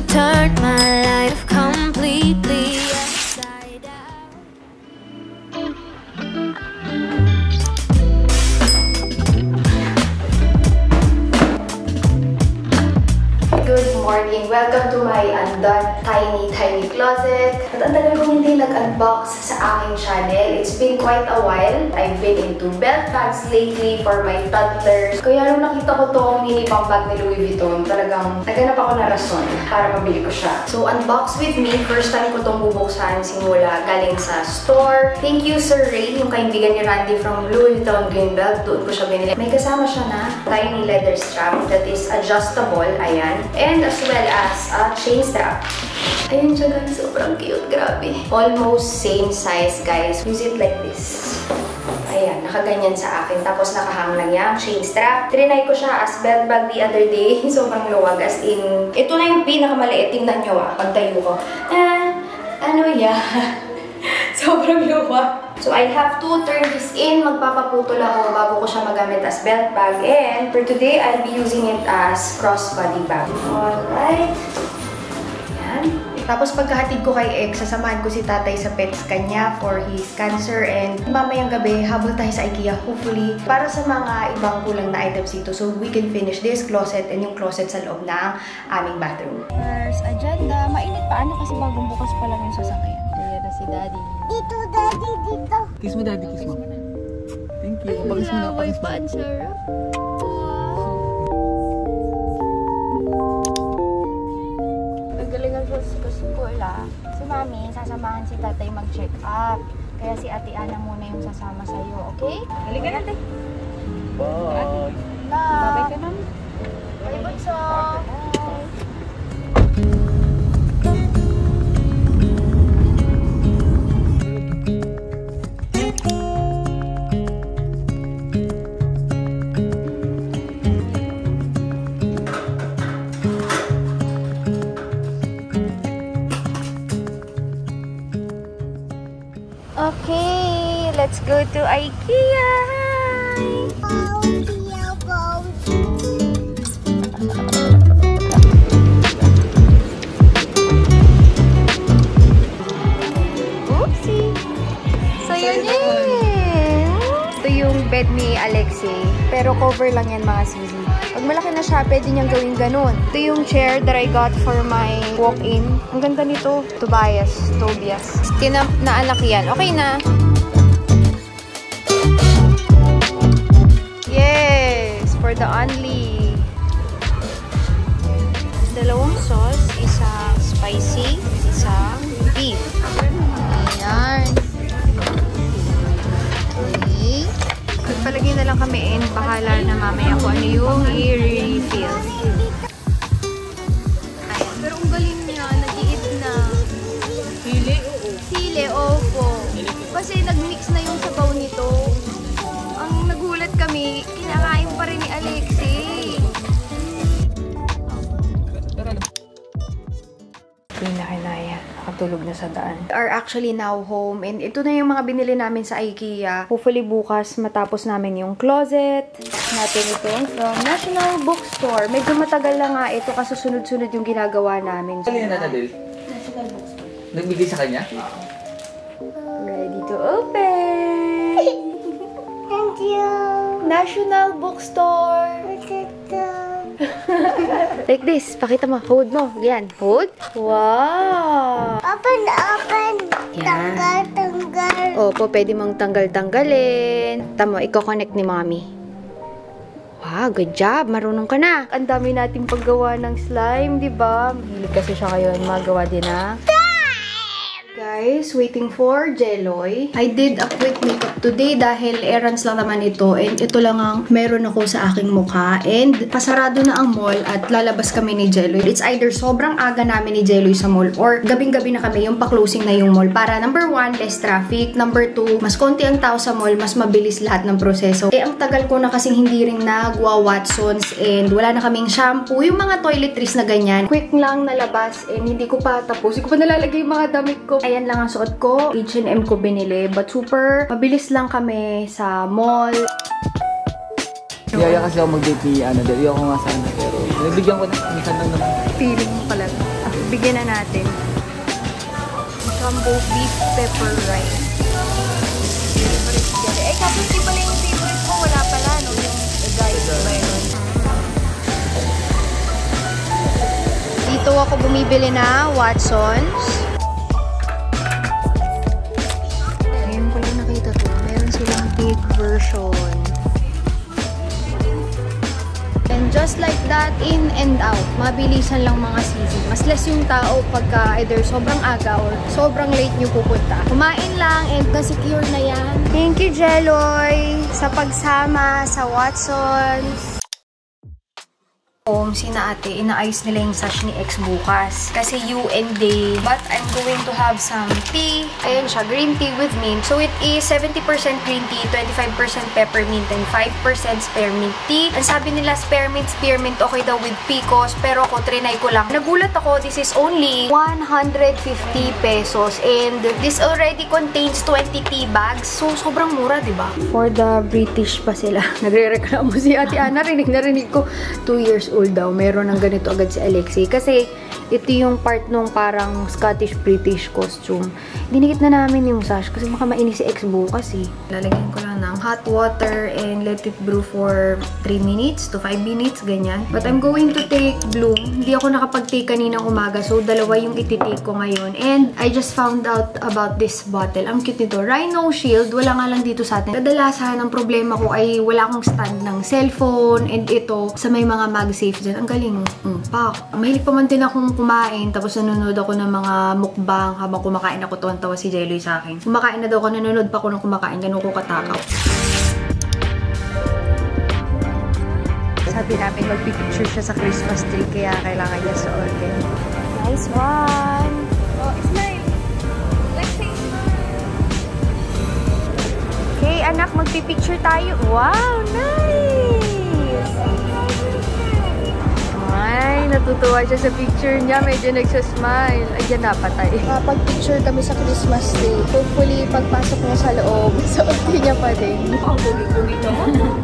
turned my life completely upside down. Good morning! Welcome to my undone tiny closet. At ang tagal kong hindi nag-unbox sa aking channel. It's been quite a while. I've been into belt bags lately for my toddlers. Kaya nung nakita ko tong mini pump bag ni Louis Vuitton, talagang naganap ako na rason para mabili ko siya. So, unbox with me. First time ko tong bubuksan simula galing sa store. Thank you, Sir Ray, yung kaibigan ni Randy from Louis Vuitton Greenbelt. Doon ko siya binili. May kasama siya na tiny leather strap that is adjustable. Ayan. And as well as a chain strap. Ayun siya guys, sobrang cute, grabe. Almost same size guys. Use it like this. Ayan, nakaganyan sa akin. Tapos nakahang lang yung chain strap. Trinay ko siya as belt bag the other day. Sobrang luwag as in. Ito na yung pinakamaliit. Tingnan nyo pagtayo ko. Ano yan? Sobrang luwag. So, I have to turn this in. Magpapaputol ako bago ko siya magamit as belt bag. And for today, I'll be using it as crossbody bag. Alright. Yan. Tapos pagkahatid ko kay X, sasamahan ko si tatay sa pets kanya for his cancer. And mamayang gabi, habol tayo sa IKEA, hopefully, para sa mga ibang kulang na items dito. So, we can finish this closet and yung closet sa loob ng aming bathroom. First agenda. Mainit pa. Ano kasi bagong bukas pa lang yung sasakyan. Kaya na si Daddy. Dito, Daddy, dito. Kiss mo, Daddy, kiss mo. Thank you. Pag-kiss mo na, pag-kiss mo. Nagalingan sa school si Mami, sasamahan si Tatay mag-check up. Kaya si Ate Ana muna yung sasama sa'yo, okay? Galingan natin. Bye! Bye ka nun. Bye, Bunso! Okay, let's go to IKEA. Oopsie. So yun ito yung bed ni Alexei. Pero cover lang yan mga sisi. Pag malaki na siya, pwede niyang gawin ganun. Ito yung chair that I got for my walk-in. Ang ganda nito. Tobias. Naanak yan. Okay na. Yes! For the only. Dalawang sauce. Isang spicy. Isang beef. Ayan. Okay. Palagay na lang kami and bahala na mamaya kung ano yung i-refill. Pero ang galing niya, nag-iit na. Sili, oo. Sili, opo. Kasi nag-mix na yung sabaw nito. Ang nagulat kami, kinakain pa rin ni Alexei. Hindi na kinaya. Nakatulog na sa daan. We are actually now home and ito na yung mga binili namin sa IKEA. Hopefully bukas matapos namin yung closet. Natin ito from National Bookstore. Medyo matagal lang nga ito kasi sunod-sunod yung ginagawa namin. Ano yan, Nadel? National Bookstore. Nagbigay sa kanya? Ready to open! Thank you. National Bookstore! Like this. Pakita mo. Hold mo. Yan. Hold. Wow! Open. Yan. Tanggal. Opo, pwede mong tanggal-tanggalin. Tama, i-connect ni Mommy. Wow, good job. Marunong ka na. Ang dami nating paggawa ng slime, di ba? Mahilig kasi siya ngayon. Magawa din na. Guys, waiting for Jeloy. I did a quick makeup today dahil errands lang naman ito and ito lang ang meron ako sa aking mukha and pasarado na ang mall at lalabas kami ni Jeloy. It's either sobrang aga namin ni Jeloy sa mall or gabing-gabi na kami yung pa-closing na yung mall para number 1, less traffic. Number 2, mas konti ang tao sa mall, mas mabilis lahat ng proseso. Eh, ang tagal ko na kasing hindi rin nagwa-Watsons and wala na kaming shampoo. Yung mga toiletries na ganyan. Quick lang nalabas and hindi ko pa tapos. Hindi ko pa nalalagay yung mga damit ko. Ayan lang ang suot ko. H&M ko binili. But super mabilis lang kami sa mall. Kaya kasi ako mag-date ni Annabelle. Ako nga sana. Pero nabigyan ko na. Minsan lang naman. Feeling mo pala. Bigyan na natin. Jumbo beef pepper rice. Favorite yan. Eh, kapag di pala yung favorite ko, wala pala, no? Yung guys, ba yun? Dito ako bumibili na Watsons. Ngayon ko lang nakita to. Meron silang big version. And just like that, in and out. Mabilisan lang mga season. Mas less yung tao pagka either sobrang aga or sobrang late nyo pupunta. Kumain lang and na-secure na yan. Thank you, Jeloy, sa pagsama sa Watsons. Sina ate, inaayos nila yung sash ni X bukas. Kasi UN day. But I'm going to have some tea. Ayan siya, green tea with mint. So it is 70% green tea, 25% peppermint, and 5% spearmint tea. Ang sabi nila, spearmint, okay daw with picos. Pero ako, trinay ko lang. Nagulat ako, this is only 150 pesos. And this already contains 20 tea bags. So, sobrang mura, diba? For the British pa sila. Nagre-reklamo si Ate Ana. Narinig ko, 2 years old daw, meron ng ganito agad si Alexei. Kasi, ito yung part nung parang Scottish-British costume. Dinikit na namin yung sash kasi baka mainis si X bukas eh. Lalagyan ko lang ng hot water and let it brew for 3 minutes to 5 minutes, ganyan. But I'm going to take Bloom. Hindi ako nakapag-take kaninang umaga, so dalawa yung iti-take ko ngayon. And I just found out about this bottle. Ang cute nito. Rhino Shield. Wala nga lang dito sa atin. Kadalasan, ang problema ko ay wala akong stand ng cellphone and ito sa may mga MagSafe dyan. Ang galing. Pak. Mahilig pa man din akong kumain, tapos nanonood ako ng mga mukbang habang kumakain ako. Tuwan-tawa si Jeloy sa akin. Kumakain na daw ako, nanonood pa ako ng kumakain. Ganun ko katakaw. Sabi namin magpipicture siya sa Christmas tree, kaya kailangan niya sa organ. Nice one! Oh, smile! Let's say smile! Okay, anak, magpipicture tayo. Wow, nice! Ay, natutuwa siya sa picture niya. Medyo nagsasmile. Ayan, napatay. Pag-picture kami sa Christmas Day. Hopefully, pagpasok niya sa loob, suot niya pa din. Mukhang bugi-bugi naman.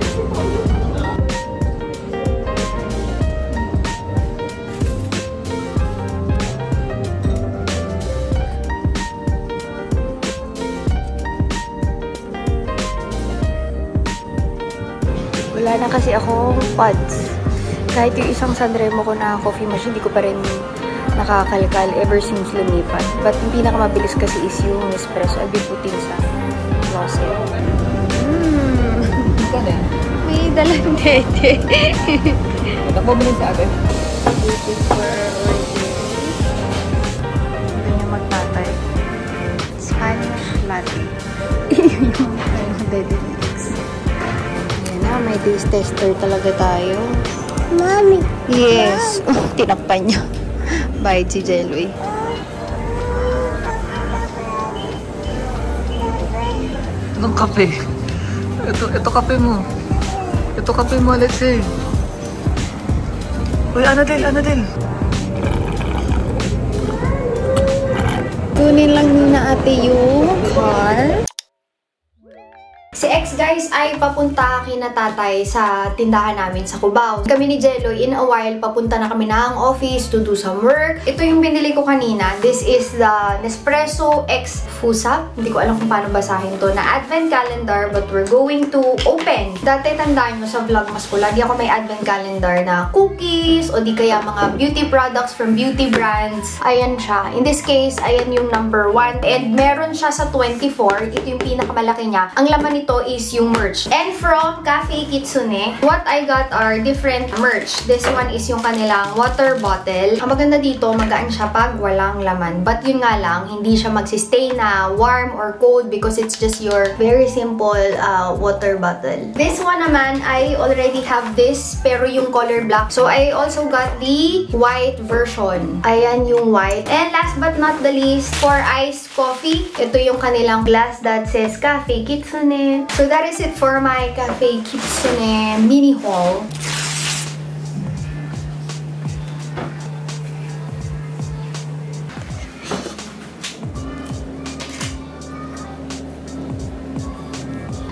Wala na kasi akong pods. Kahit yung isang Sanremo ko na coffee machine, hindi ko pa rin nakakalkal ever since lumipat. But yung pinakamabilis kasi is yung espresso. I'll be putting sa closet. May dalang dede. Natakbo mo rin sa agad. Waiting for ordering. Ganyan magtatay. Spanish latte. Yung dede mix. Yan na, may taste tester talaga tayo. Mommy. Yes. Tinakpan niya. Bite si Jeloy. Anong kape? Ito kape mo. Ito kape mo, Alexei. Uy, Anadel. Kunin lang na ate yung car. Si X, guys, ay papunta kina tatay sa tindahan namin sa Cubao. Kami ni Jeloy, in a while, papunta na kami ng office to do some work. Ito yung binili ko kanina. This is the Nespresso X Fusap. Hindi ko alam kung paano basahin to. Na advent calendar, but we're going to open. Dati, tandaan nyo sa vlogmas ko, lagi ako may advent calendar na cookies o di kaya mga beauty products from beauty brands. Ayan siya. In this case, ayan yung number 1. And meron siya sa 24. Ito yung pinakamalaki niya. Ang laman nito is yung merch. And from Cafe Kitsune, what I got are different merch. This one is yung kanilang water bottle. Ang maganda dito, magaan siya pag walang laman. But yun nga lang, hindi siya magsistay na warm or cold because it's just your very simple water bottle. This one naman, I already have this, pero yung color black. So I also got the white version. Ayan yung white. And last but not the least, for iced coffee, ito yung kanilang glass that says Cafe Kitsune. So that is it for my Cafe Kitsune mini haul.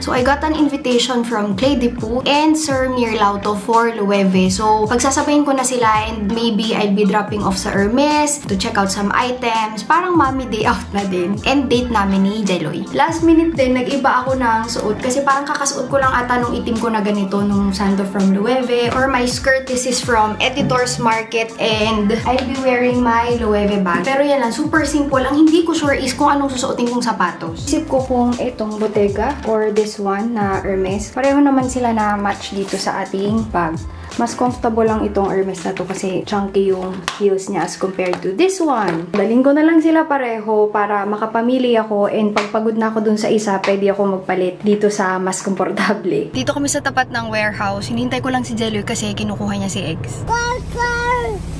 So, I got an invitation from Clé de Peau and Sir Mirlauto for Loewe. So, pagsasabayin ko na sila and maybe I'll be dropping off sa Hermes to check out some items. Parang mommy day out na din. And date namin ni Jeloy. Last minute din, nag-iba ako ng suot kasi parang kakasuot ko lang ata nung itim ko na ganito nung sando from Loewe. For my skirt, this is from Editor's Market and I'll be wearing my Loewe bag. Pero yan lang, super simple. Ang hindi ko sure is kung anong susuotin kong sapatos. Isip ko kung itong Bottega or this one na Hermes. Pareho naman sila na match dito sa ating bag. Mas comfortable lang itong Hermes na to kasi chunky yung heels niya as compared to this one. Daling ko na lang sila pareho para makapamili ako and pagpagod na ako dun sa isa, pwede ako magpalit dito sa mas komportable. Dito kami sa tapat ng warehouse. Hinihintay ko lang si Jeloy kasi kinukuha niya si Eggs.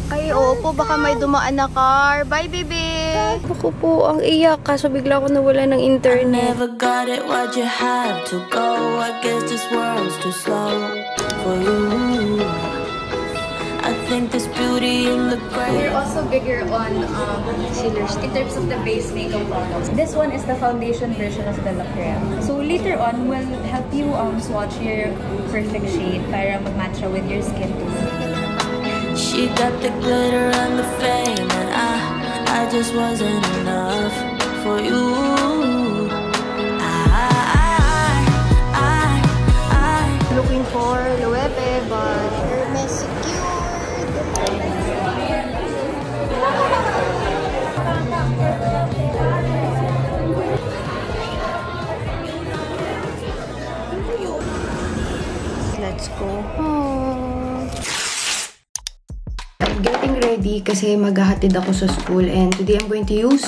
Ay, opo, baka may dumaan na car. Bye, baby! Ako po, ang iyak kaso bigla ako nawala ng internet. I never got it, why'd you have to go? I guess this world's too slow for you. I think there's beauty in the gray. We're also bigger on concealers in terms of the base makeup products. This one is the foundation version of the La Creme. So later on, we'll help you swatch your perfect shade para mag-match with your skin tone. She got the glitter and the fame, and I just wasn't enough for you. Looking for Loewe, but Hermes secured. Let's go home. I'm getting ready kasi maghahatid ako sa school and today I'm going to use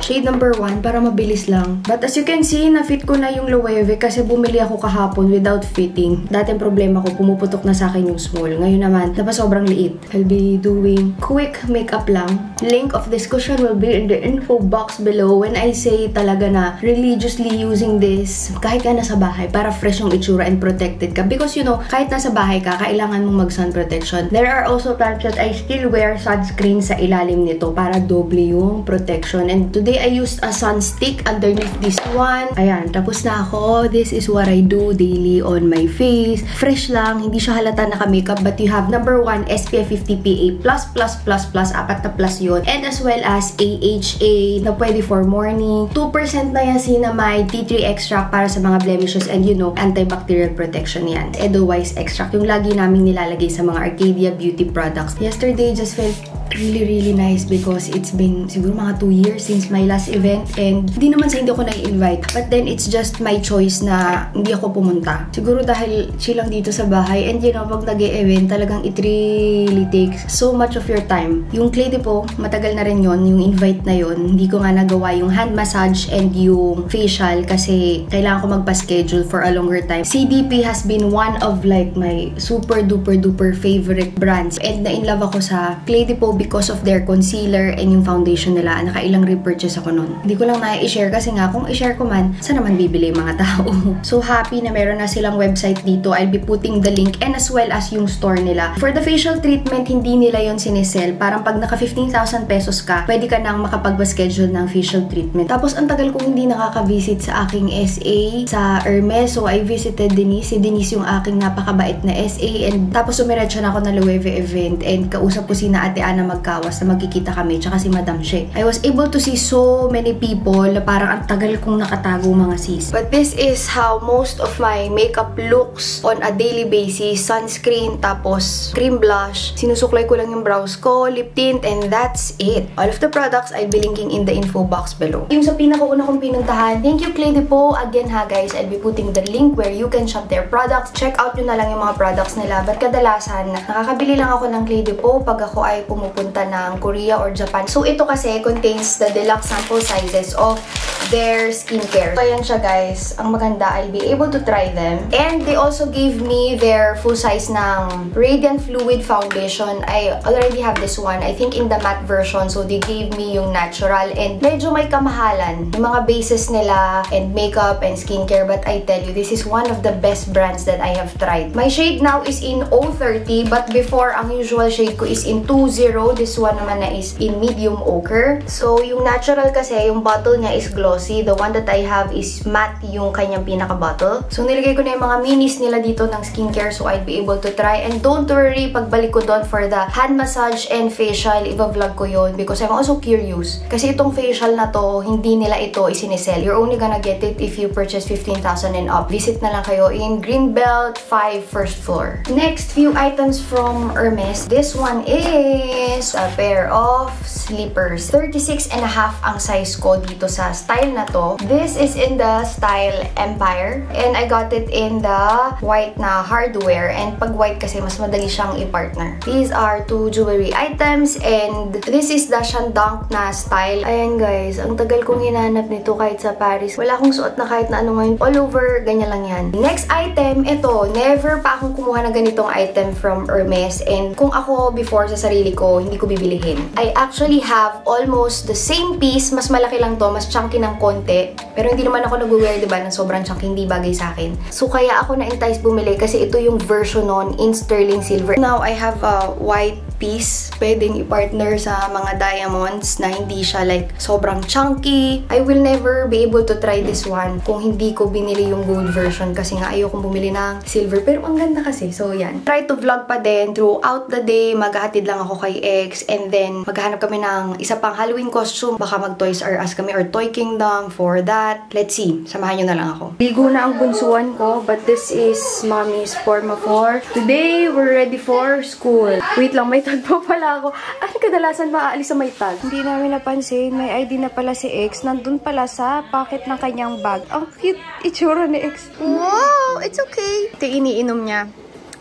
shade number 1 para mabilis lang. But as you can see, na-fit ko na yung Loewe kasi bumili ako kahapon without fitting. Dating problema ko, pumuputok na sa akin yung small. Ngayon naman, sobrang liit. I'll be doing quick makeup lang. Link of this cushion will be in the info box below. When I say talaga na religiously using this, kahit ka nasa bahay, para fresh yung itsura and protected ka. Because you know, kahit nasa bahay ka, kailangan mong mag-sun protection. There are also times that I still wear sunscreen sa ilalim nito para doble yung protection. And today, I used a sun stick underneath this one. Ayan, tapos na ako. This is what I do daily on my face. Fresh lang, hindi siya halata naka-makeup, but you have number 1, SPF 50 PA++++, apat na plus yun. And as well as AHA na pwede for morning. 2% niacinamide, tea tree extract para sa mga blemishes, and you know, antibacterial protection yan. Edelweiss extract, yung lagi naming nilalagay sa mga Arcadia beauty products. Yesterday, just felt really nice because it's been siguro mga 2 years since my last event and hindi naman sa hindi ako na-invite, but then it's just my choice na hindi ako pumunta. Siguro dahil chill lang dito sa bahay and you know, pag nag-e-event talagang it really takes so much of your time. Yung Clé de Peau, matagal na rin yon, yung invite na yon. Hindi ko nga nagawa yung hand massage and yung facial kasi kailangan ko magpa-schedule for a longer time. CDP has been one of like my super duper favorite brands and na-inlove ako sa Clé de Peau because of their concealer and yung foundation nila. Nakailang repurchase ako nun. Hindi ko lang na-i-share kasi nga kung i-share ko man, saan naman bibili yung mga tao? So happy na meron na silang website dito. I'll be putting the link and as well as yung store nila. For the facial treatment, hindi nila yon sinisell. Parang pag naka 15,000 pesos ka, pwede ka nang makapag-schedule ng facial treatment. Tapos ang tagal kong hindi nakaka-visit sa aking SA, sa Hermes. So I visited Denise. Si Denise yung aking napakabait na SA and tapos sumiretso na ako na Loewe event and kausap ko si na Ate Ana Magkawas na magkikita kami tsaka si Madam She. I was able to see so many people na parang ang tagal kong nakatago mga sis. But this is how most of my makeup looks on a daily basis. Sunscreen, tapos cream blush. Sinusuklay ko lang yung brows ko, lip tint, and that's it. All of the products I'll be linking in the info box below. Yung sa pinakauna kong pinuntahan, thank you Clé de Peau. Again ha guys, I'll be putting the link where you can shop their products. Check out yun na lang yung mga products nila. But kadalasan, nakakabili lang ako ng Clé de Peau pag ako ay pumupunta ng Korea or Japan. So ito kasi contains the deluxe sample sizes of their skincare. So ayan siya guys. Ang maganda, I'll be able to try them. And they also gave me their full size ng Radiant Fluid Foundation. I already have this one. I think in the matte version. So they gave me yung natural and medyo may kamahalan. Yung mga bases nila and makeup and skincare. But I tell you, this is one of the best brands that I have tried. My shade now is in 030 but before, ang usual shade ko is in 20. This one naman na is in medium ochre. So yung natural kasi, yung bottle niya is glossy. glossy. The one that I have is matte yung kanyang pinaka-bottle. So, nilagay ko na yung mga minis nila dito ng skincare so I'd be able to try. And don't worry, pagbalik ko doon for the hand massage and facial, iba-vlog ko yon because I'm also curious. Kasi itong facial na to, hindi nila ito isinisell. You're only gonna get it if you purchase 15,000 and up. Visit na lang kayo in Greenbelt 5 first floor. Next, few items from Hermes. This one is a pair of slippers. 36.5 ang size ko dito sa style na to. This is in the style Empire. And I got it in the white na hardware. And pag white kasi, mas madali siyang i-partner. These are 2 jewelry items. And this is the Shandong na style. Ayan guys, ang tagal kong hinanap nito kahit sa Paris. Wala akong suot na kahit na ano ngayon. All over, ganyan lang yan. Next item, ito. Never pa akong kumuha ng ganitong item from Hermes. And kung ako before sa sarili ko, hindi ko bibilihin. I actually have almost the same piece. Mas malaki lang to, mas chunky ng konti. Pero hindi naman ako nag-wear, diba, ng sobrang chunky, hindi bagay sa akin. So, kaya ako na-entice bumili kasi ito yung version nun in sterling silver. Now, I have a white piece. Pwedeng i-partner sa mga diamonds na hindi siya like sobrang chunky. I will never be able to try this one kung hindi ko binili yung gold version kasi nga ayokong bumili ng silver. Pero ang ganda kasi. So, yan. Try to vlog pa din throughout the day. Maghahatid lang ako kay X and then maghahanap kami ng isa pang Halloween costume. Baka mag-Toys R Us kami or Toy Kingdom for that. Let's see. Samahan nyo na lang ako. Ligo na ang bunsuan ko but this is Mommy's Forma 4. Today, we're ready for school. Wait lang, may tag pa pala ako. Ay, kadalasan maaalis sa may tag. Hindi namin napansin. May ID na pala si X. Nandun pala sa pocket ng kanyang bag. Ang cute itsura ni X. Wow! It's okay. Ito iniinom niya.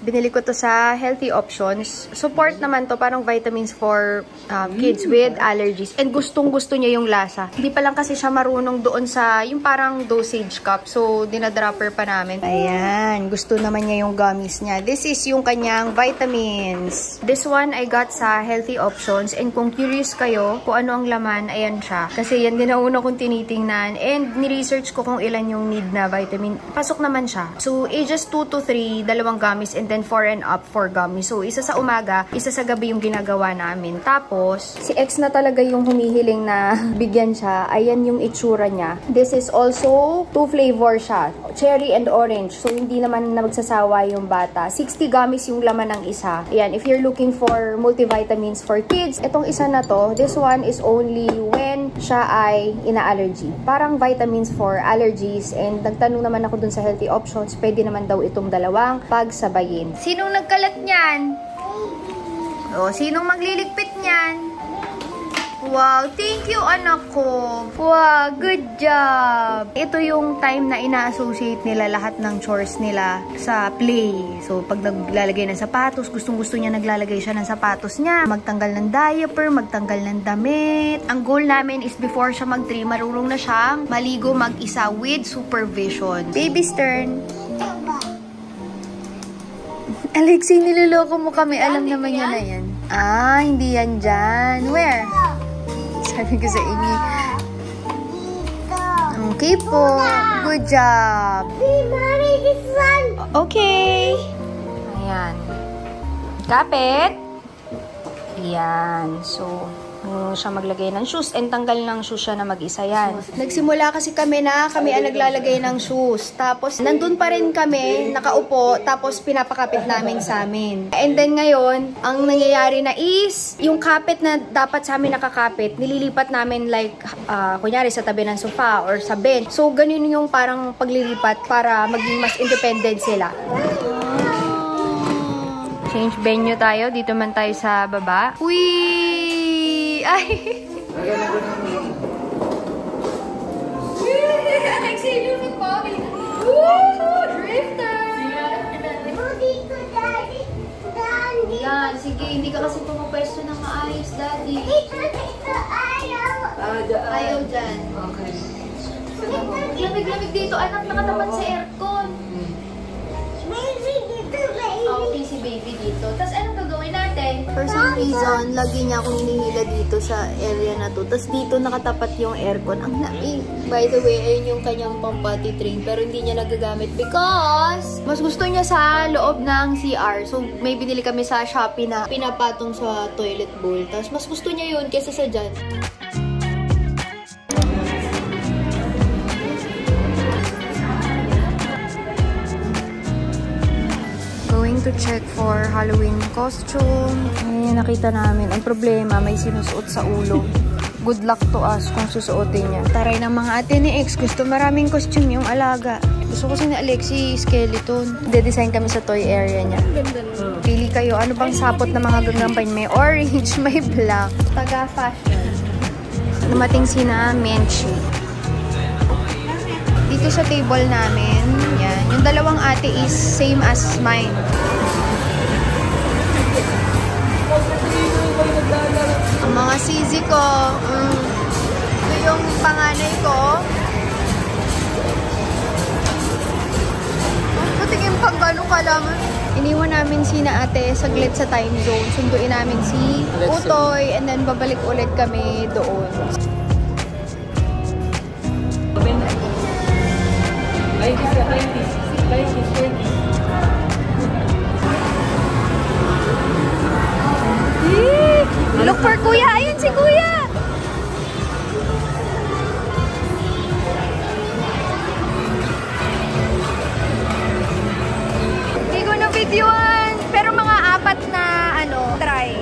Binili ko to sa Healthy Options. Support naman to, parang vitamins for kids with allergies. And gustong-gusto niya yung lasa. Hindi pa lang kasi siya marunong doon sa yung parang dosage cup. So, dinadropper pa namin. Ayan. Gusto naman niya yung gummies niya. This is yung kanyang vitamins. This one I got sa Healthy Options. And kung curious kayo kung ano ang laman, ayan siya. Kasi yan din ang una kong tinitingnan. And ni-research ko kung ilan yung need na vitamin. Pasok naman siya. So, ages 2 to 3, dalawang gummies and then 4 and up for gummies. So, isa sa umaga, isa sa gabi yung ginagawa namin. Tapos, si X na talaga yung humihiling na bigyan siya. Ayan yung itsura niya. This is also 2 flavor siya. Cherry and orange. So, hindi naman na magsasawa yung bata. 60 gummies yung laman ng isa. Ayan, if you're looking for multivitamins for kids, itong isa na to, this one is only when siya ay ina-allergy. Parang vitamins for allergies. And nagtanong naman ako dun sa Healthy Options, pwede naman daw itong dalawang pagsabayin. Sinong nagkalat niyan? O, sinong magliligpit niyan? Wow, thank you anak ko. Wow, good job. Ito yung time na ina-associate nila lahat ng chores nila sa play. So, pag naglalagay ng sapatos, gustong-gusto niya naglalagay siya ng sapatos niya. Magtanggal ng diaper, magtanggal ng damit. Ang goal namin is before siya mag-3, marunong na siyang maligo mag-isa with supervision. Baby's turn. Alexi, niloloko mo kami. Alam naman niya na yan. Ah, hindi yan dyan. Where? Sabi ko sa inyo. Okay po. Good job. Mommy, this one. Okay. Ayan. Kapit. Ayan. So, siya maglagay ng shoes and tanggal ng shoes siya na mag-isa yan. Nagsimula kasi kami ang naglalagay ng shoes. Tapos, nandun pa rin kami, nakaupo, tapos pinapakapit namin sa amin. And then ngayon, ang nangyayari na is, yung kapit na dapat sa amin nakakapit, nililipat namin like, kunyari sa tabi ng sofa or sa bench. So, ganun yung parang paglilipat para maging mas independent sila. Change venue tayo. Dito man tayo sa baba. Uy! Ay! Alexi, look at mommy! Woo! Drifter! Dito, Daddy. Daddy. Yan, sige. Hindi ka kasi pumapwesto ng maayos, Daddy. Dito, ayaw. Ayaw dyan. Okay. Lamig-lamig dito, anak. Nakatapat sa aircon. Baby, dito, baby. Okay, si baby dito. Tapos anong gagawin natin? For some reason, lagi niya akong hinihila dito sa area na to. Tapos dito nakatapat yung aircon. Ang lamig. By the way, ayun yung kanyang pang-potty train. Pero hindi niya nagagamit because mas gusto niya sa loob ng CR. So, may binili kami sa Shopee na pinapatong sa toilet bowl. Tapos mas gusto niya yun kesa sa dyan. going to check for Halloween costume. Ay, nakita namin. Ang problema, may sinusuot sa ulo. Good luck to us kung susuotin niya. Taray ng mga ate ni X. Gusto maraming costume yung alaga. Gusto ko si Alexi skeleton. De-design kami sa toy area niya. Pili kayo. Ano bang sapot na mga gagampay? May orange, may black. Taga-fashion. Dumating sina Menchi. Dito sa table namin, yan. Yung dalawang ate is same as mine. Ang mga sisi ko, ito yung panganay ko. Patingin pang gano'ng kalaman. Iniwan namin si na ate saglit sa time zone. Sunduin namin si Utoy and then babalik ulit kami doon. Look for Kuya! Ayun si Kuya! Hindi ko na videoan. Pero mga 4 na try.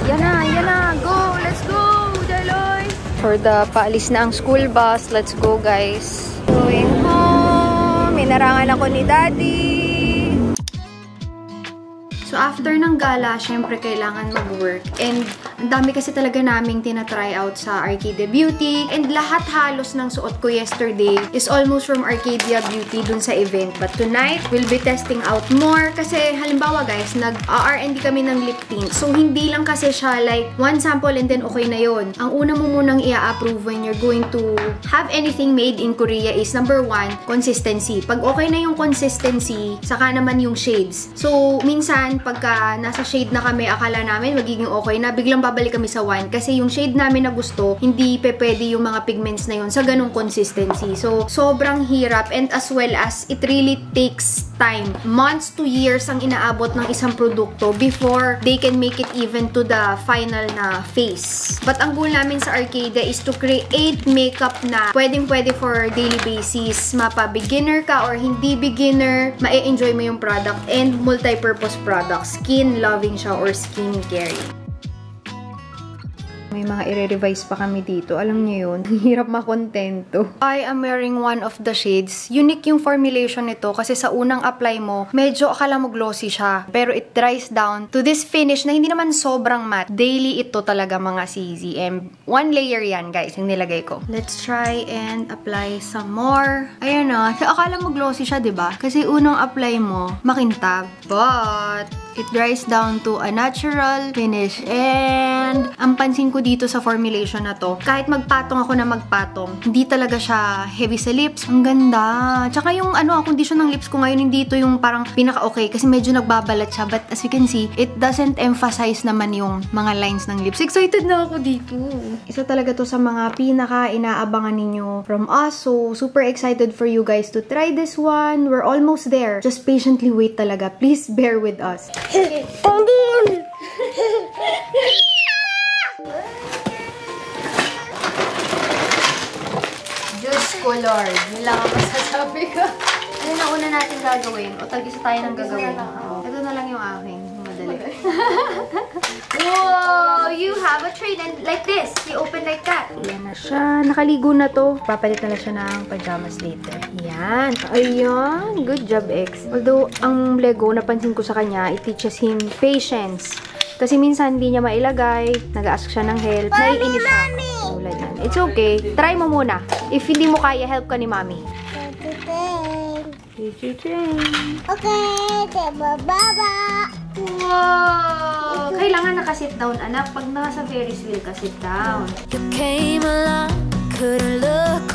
Yan na. Go! Let's go! Daloy! For the paalis na ang school bus, let's go guys. Going home. Minarangan ako ni Daddy. So, after ng gala, syempre kailangan mag-work. And ang dami kasi talaga naming tinatry out sa Arcadia Beauty. And lahat halos ng suot ko yesterday is almost from Arcadia Beauty dun sa event. But tonight, we'll be testing out more. Kasi halimbawa guys, nag-R&D kami ng lip tint. So, hindi lang kasi siya like one sample and then okay na yon. Ang una mo munang i-approve when you're going to have anything made in Korea is number 1, consistency. Pag okay na yung consistency, saka naman yung shades. So, minsan, pagka nasa shade na kami, akala namin magiging okay na, biglang babalik kami sa 1 kasi yung shade namin na gusto, hindi pwede yung mga pigments na yun sa ganung consistency. So, sobrang hirap and as well as it really takes time. Months to years ang inaabot ng isang produkto before they can make it even to the final na face. But ang goal namin sa Arcadia is to create makeup na pwedeng-pwede for daily basis. Mapa-beginner ka or hindi beginner, ma-enjoy mo yung product and multi-purpose product. Skin loving siya or skin caring. May mga i-revise pa kami dito. Alam niyo yun, hirap makontento. I am wearing one of the shades. Unique yung formulation nito kasi sa unang apply mo, medyo akala mo glossy siya. Pero it dries down to this finish na hindi naman sobrang matte. Daily ito talaga mga CZM. 1 layer yan guys, yung nilagay ko. Let's try and apply some more. Ayan na. Akala mo glossy siya, diba? Kasi unang apply mo, makintab. But it dries down to a natural finish. And ang pansin ko dito sa formulation na to, kahit magpatong ako na magpatong, hindi talaga siya heavy sa lips. Ang ganda. Tsaka yung ang condition ng lips ko ngayon, hindi ito yung parang pinaka-okay kasi medyo nagbabalat siya. But as you can see, it doesn't emphasize naman yung mga lines ng lips. Excited na ako dito. Isa talaga to sa mga pinaka-inaabangan ninyo from us. So, super excited for you guys to try this one. We're almost there. Just patiently wait talaga. Please bear with us. Diyos ko, Lord. Yun lang ang masasabi ko. Ano na una natin gagawin? O tag-isa tayo ng gagawin? Ito na lang yung aking. Madali. Whoa! You have a tray and like this. You open like that. Yan na siya. Nakaligo na to. Papalit na lang siya ng pajamas later. Yan. Ayan. Good job, X. Although, ang Lego, napansin ko sa kanya, it teaches him patience. Kasi minsan hindi niya mailagay, nag-ask siya ng help, naiinis siya. It's okay. Try mo muna. If hindi mo kaya, help ka ni Mami. Okay, baba. Wow! Kailangan naka-sit down, anak. Pag nasa Ferris wheel ka, sit down. You came along, couldn't look